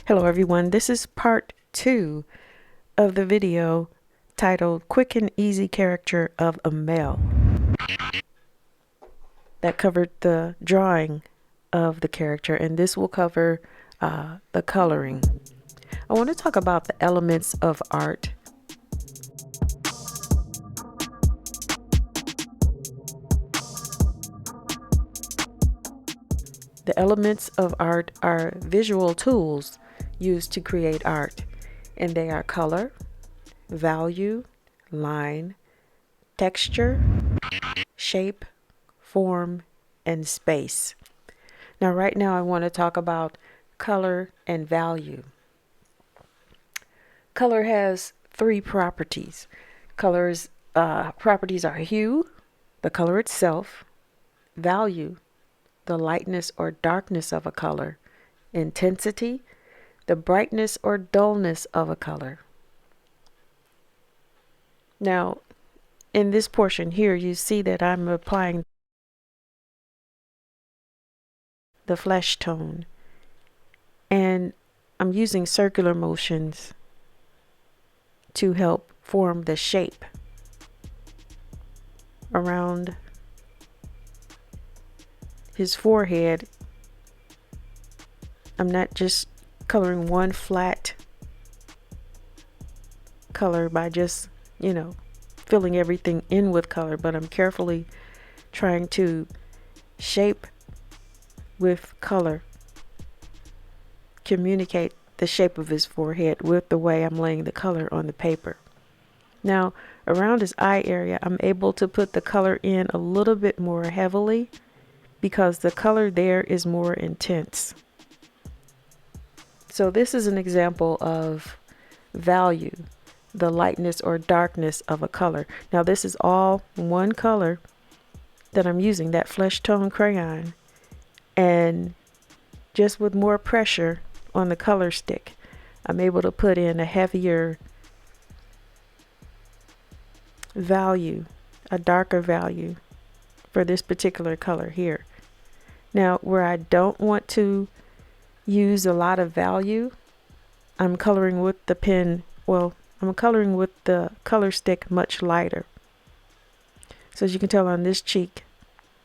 Hello everyone, this is part 2 of the video titled Quick and Easy Caricature of a Male. That covered the drawing of the character, and this will cover the coloring. I want to talk about the elements of art. The elements of art are visual tools used to create art, and they are color, value, line, texture, shape, form, and space. Now, right now, I want to talk about color and value. Color has 3 properties. Colors properties are hue, the color itself, value, the lightness or darkness of a color, intensity, the brightness or dullness of a color. Now, in this portion here, you see that I'm applying the flesh tone, and I'm using circular motions to help form the shape around his forehead. I'm not just coloring one flat color by just, filling everything in with color, but I'm carefully trying to shape with color, communicate the shape of his forehead with the way I'm laying the color on the paper. Now, around his eye area, I'm able to put the color in a little bit more heavily because the color there is more intense. So this is an example of value, the lightness or darkness of a color. Now this is all one color that I'm using, that flesh tone crayon, and just with more pressure on the color stick, I'm able to put in a heavier value, a darker value for this particular color here. Now, where I don't want to use a lot of value, I'm coloring with the pen, I'm coloring with the color stick much lighter. So as you can tell on this cheek,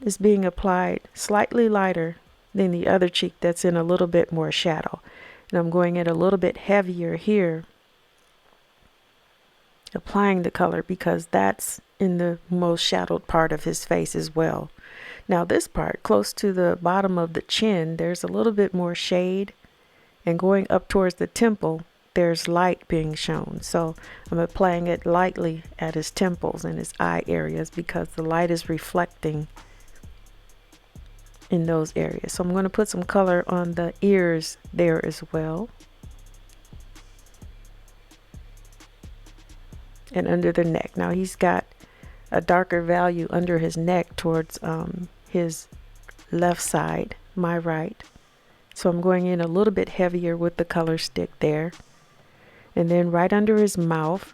it's being applied slightly lighter than the other cheek that's in a little bit more shadow. And I'm going in a little bit heavier here, applying the color because that's in the most shadowed part of his face as well. Now this part, close to the bottom of the chin, there's a little bit more shade, and going up towards the temple, there's light being shown. So I'm applying it lightly at his temples and his eye areas because the light is reflecting in those areas. So I'm going to put some color on the ears there as well, and under the neck. Now he's got a darker value under his neck towards his left side, my right. So I'm going in a little bit heavier with the color stick there. And then right under his mouth,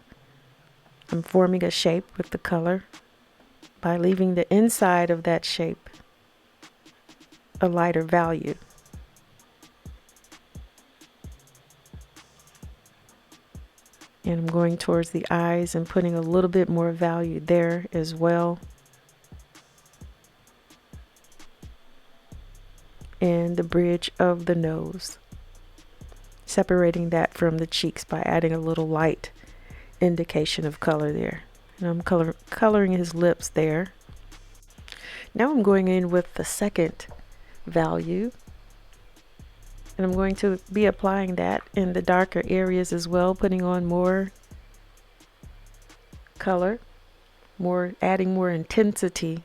I'm forming a shape with the color by leaving the inside of that shape a lighter value. And I'm going towards the eyes and putting a little bit more value there as well. And the bridge of the nose, separating that from the cheeks by adding a little light indication of color there. And I'm coloring his lips there. Now I'm going in with the second value, and I'm going to be applying that in the darker areas as well, putting on more color, adding more intensity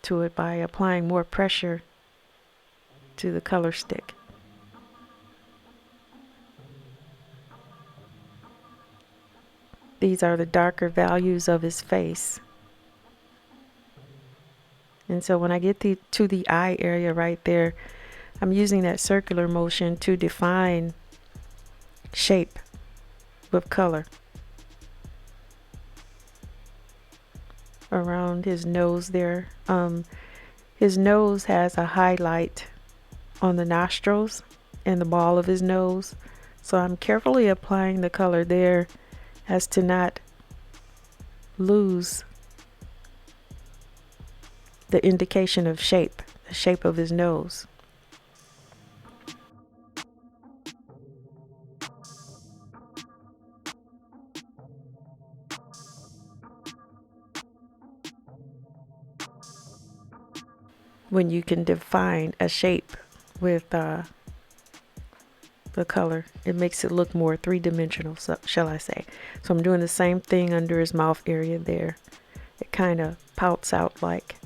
to it by applying more pressure to the color stick. These are the darker values of his face. And so when I get to the eye area right there, I'm using that circular motion to define shape with color around his nose there. His nose has a highlight on the nostrils and the ball of his nose. So I'm carefully applying the color there as to not lose the indication of shape, the shape of his nose. When you can define a shape with the color, it makes it look more three-dimensional, so, shall I say. So I'm doing the same thing under his mouth area there. It kind of pouts out like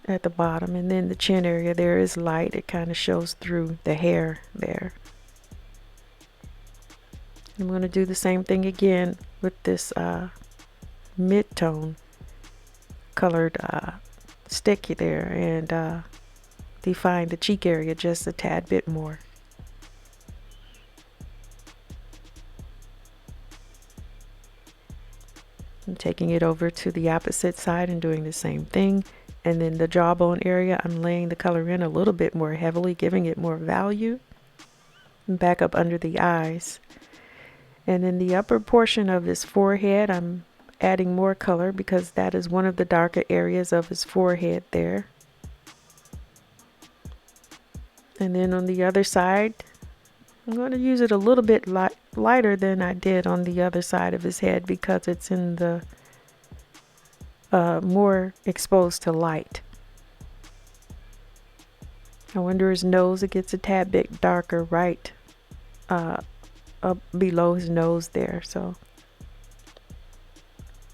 at the bottom, and then the chin area there is light. It kind of shows through the hair there. I'm going to do the same thing again with this mid-tone colored stick there, and define the cheek area just a tad bit more. I'm taking it over to the opposite side and doing the same thing. And then the jawbone area, I'm laying the color in a little bit more heavily, giving it more value. And back up under the eyes. And in the upper portion of his forehead, I'm adding more color because that is one of the darker areas of his forehead there. And then on the other side, I'm going to use it a little bit lighter than I did on the other side of his head because it's in the more exposed to light. I wonder his nose, it gets a tad bit darker right up below his nose there. So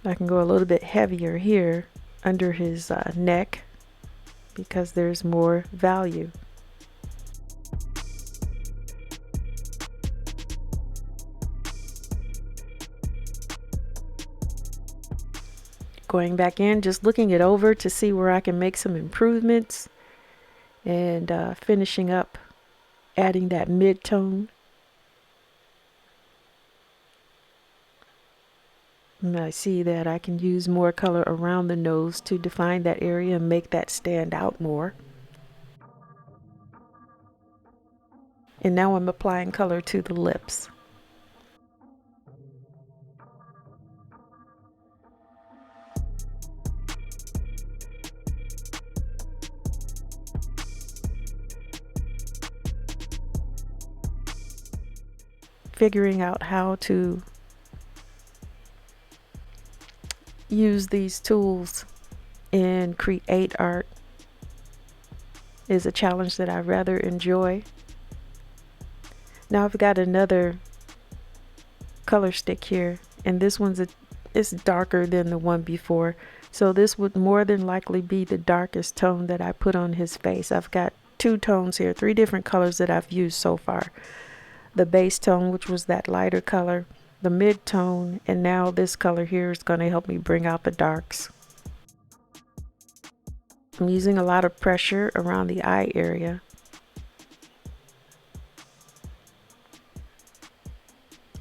I can go a little bit heavier here under his neck because there's more value. Going back in, just looking it over to see where I can make some improvements, and finishing up adding that mid-tone. And I see that I can use more color around the nose to define that area and make that stand out more. And now I'm applying color to the lips. Figuring out how to use these tools and create art is a challenge that I rather enjoy. Now I've got another color stick here, and this one's it's darker than the one before, so this would more than likely be the darkest tone that I put on his face. I've got two tones here, three different colors that I've used so far. The base tone, which was that lighter color, the mid tone, and now this color here is going to help me bring out the darks. I'm using a lot of pressure around the eye area.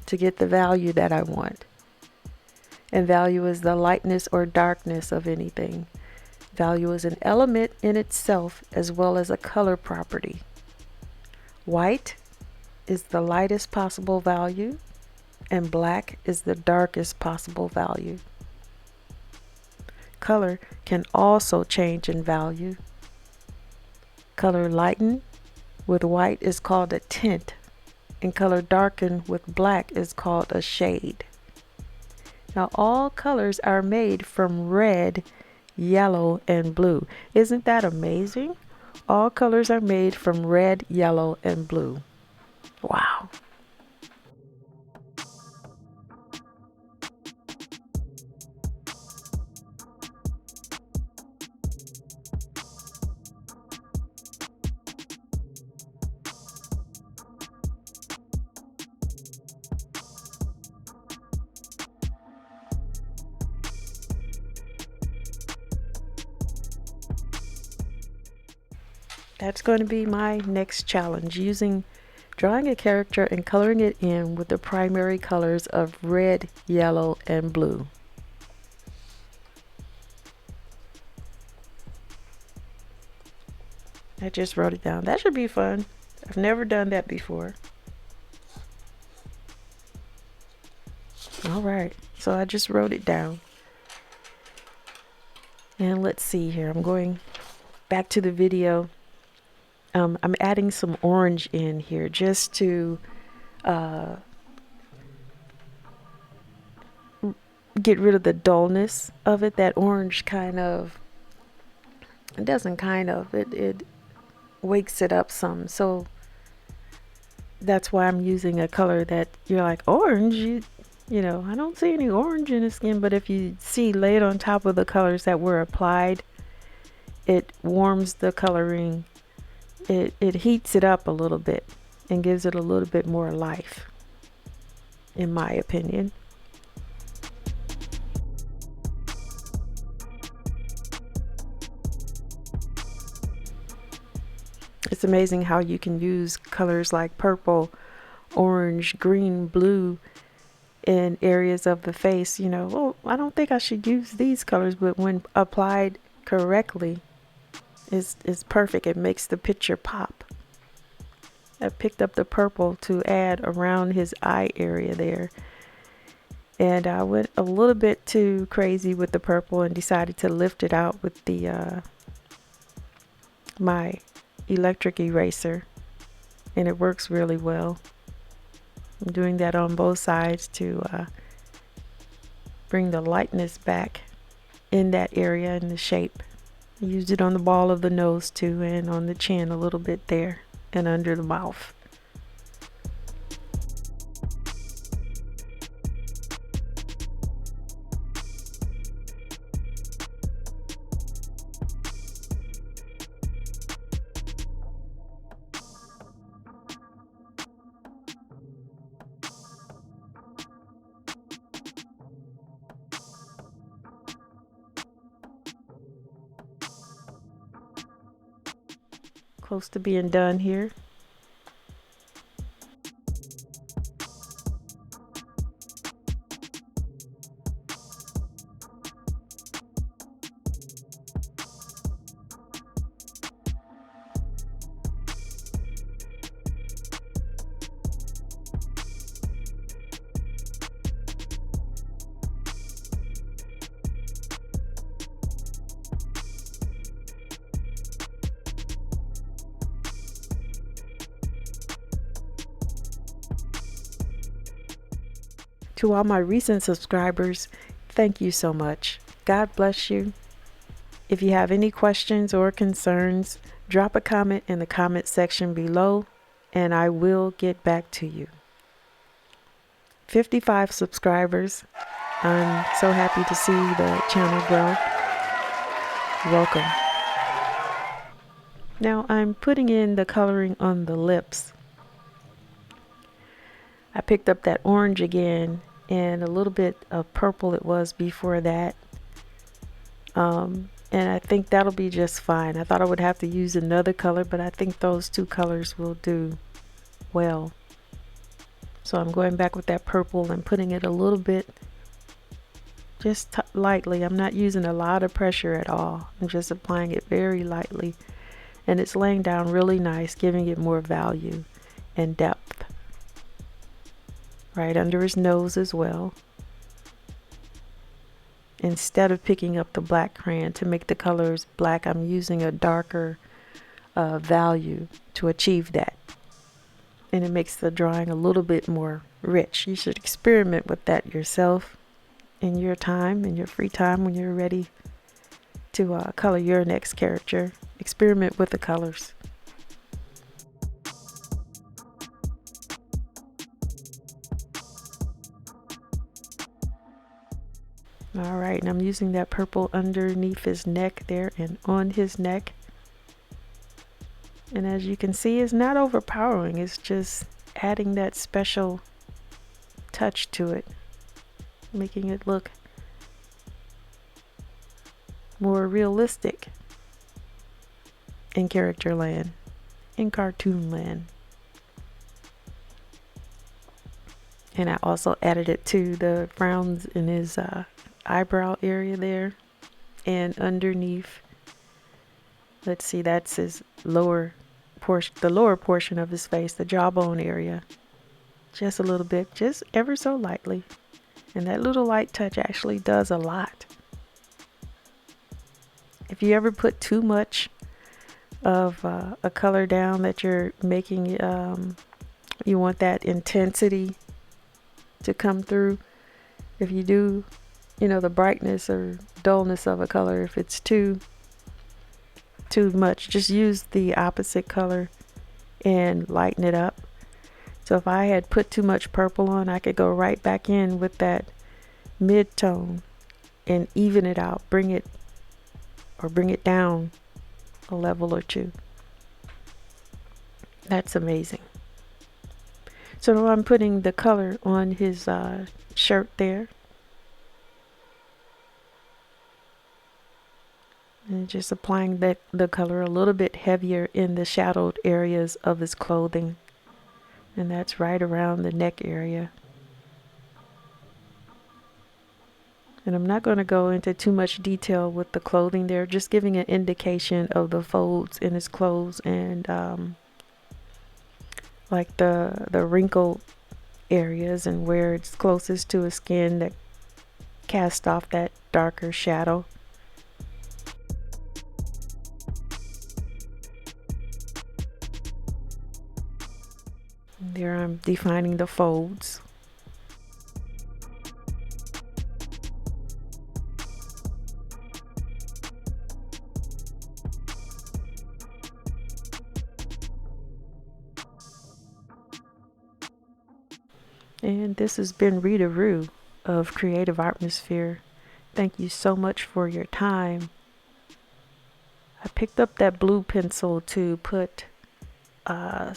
To get the value that I want. And value is the lightness or darkness of anything. Value is an element in itself as well as a color property. White is the lightest possible value, and black is the darkest possible value. Color can also change in value. Color lighten with white is called a tint, and color darken with black is called a shade. Now all colors are made from red, yellow, and blue. Isn't that amazing? All colors are made from red, yellow, and blue. Wow. That's going to be my next challenge, drawing a character and coloring it in with the primary colors of red, yellow, and blue. I just wrote it down. That should be fun. I've never done that before. All right, so I just wrote it down. And let's see here. I'm going back to the video. I'm adding some orange in here just to get rid of the dullness of it. That orange kind of, it doesn't kind of, it wakes it up some. So that's why I'm using a color that you're like, orange, you know, I don't see any orange in the skin. But if you see laid on top of the colors that were applied, it warms the coloring. It heats it up a little bit and gives it a little bit more life, in my opinion. It's amazing how you can use colors like purple, orange, green, blue in areas of the face. You know, well, I don't think I should use these colors, but when applied correctly, it's perfect. It makes the picture pop. I picked up the purple to add around his eye area there. And I went a little bit too crazy with the purple and decided to lift it out with the my electric eraser, and it works really well. I'm doing that on both sides to bring the lightness back in that area and the shape. I used it on the ball of the nose too, and on the chin a little bit there, and under the mouth. Close to being done here. To all my recent subscribers, thank you so much. God bless you. If you have any questions or concerns, drop a comment in the comment section below and I will get back to you. 55 subscribers. I'm so happy to see the channel grow. Welcome. Now I'm putting in the coloring on the lips. I picked up that orange again and a little bit of purple it was before that. And I think that'll be just fine. I thought I would have to use another color, but I think those two colors will do well. So I'm going back with that purple and putting it a little bit, just lightly. I'm not using a lot of pressure at all. I'm just applying it very lightly. And it's laying down really nice, giving it more value and depth. Right under his nose as well. Instead of picking up the black crayon to make the colors black, I'm using a darker value to achieve that. And it makes the drawing a little bit more rich. You should experiment with that yourself in your time, in your free time when you're ready to color your next character. Experiment with the colors. All right, and I'm using that purple underneath his neck there and on his neck. And as you can see, it's not overpowering. It's just adding that special touch to it, making it look more realistic in character land, in cartoon land. And I also added it to the frowns in his eyebrow area there and underneath Let's see, that's his lower portion, the lower portion of his face, the jawbone area. Just a little bit, just ever so lightly. And that little light touch actually does a lot. If you ever put too much of a color down that you're making, you want that intensity to come through. If you do, you know, the brightness or dullness of a color, if it's too much, just use the opposite color and lighten it up. So if I had put too much purple on, I could go right back in with that mid-tone and even it out, bring it down a level or two. That's amazing. So now I'm putting the color on his shirt there. And just applying the color a little bit heavier in the shadowed areas of his clothing. And that's right around the neck area. And I'm not going to go into too much detail with the clothing there, just giving an indication of the folds in his clothes and like the wrinkled areas and where it's closest to his skin that cast off that darker shadow. And there I'm defining the folds. And this has been Rita Rue of Creative Atmosphere. Thank you so much for your time. I picked up that blue pencil to put a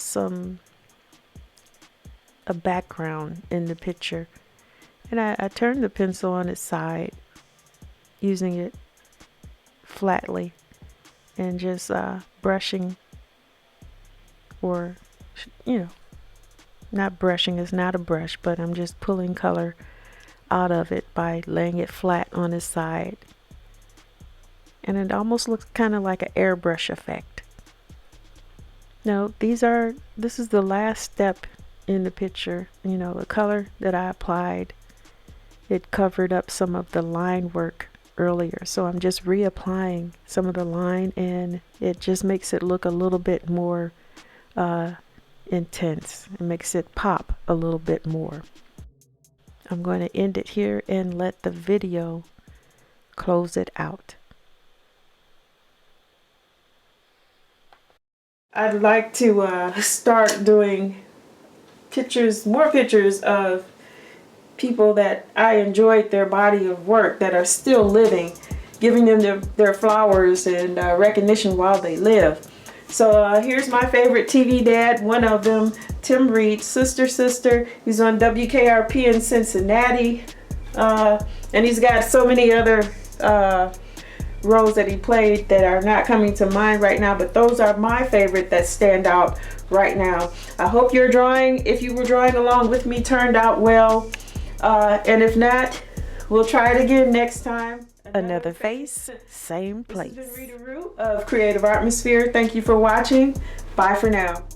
background in the picture. And I turned the pencil on its side, using it flatly and just brushing, or, you know, not brushing is not a brush, but I'm just pulling color out of it by laying it flat on its side. And it almost looks kind of like an airbrush effect. Now, this is the last step in the picture. You know, the color that I applied, it covered up some of the line work earlier. So I'm just reapplying some of the line, and it just makes it look a little bit more intense. It makes it pop a little bit more. I'm going to end it here and let the video close it out. I'd like to start doing more pictures of people that I enjoyed their body of work, that are still living, giving them their flowers and recognition while they live. So here's my favorite TV dad, one of them, Tim Reid, Sister. He's on WKRP in Cincinnati. And he's got so many other roles that he played that are not coming to mind right now, but those are my favorite that stand out right now. I hope your drawing, if you were drawing along with me, turned out well. And if not, we'll try it again next time. Another face, same place. This has been Rita Rue of Creative Atmosphere. Thank you for watching. Bye for now.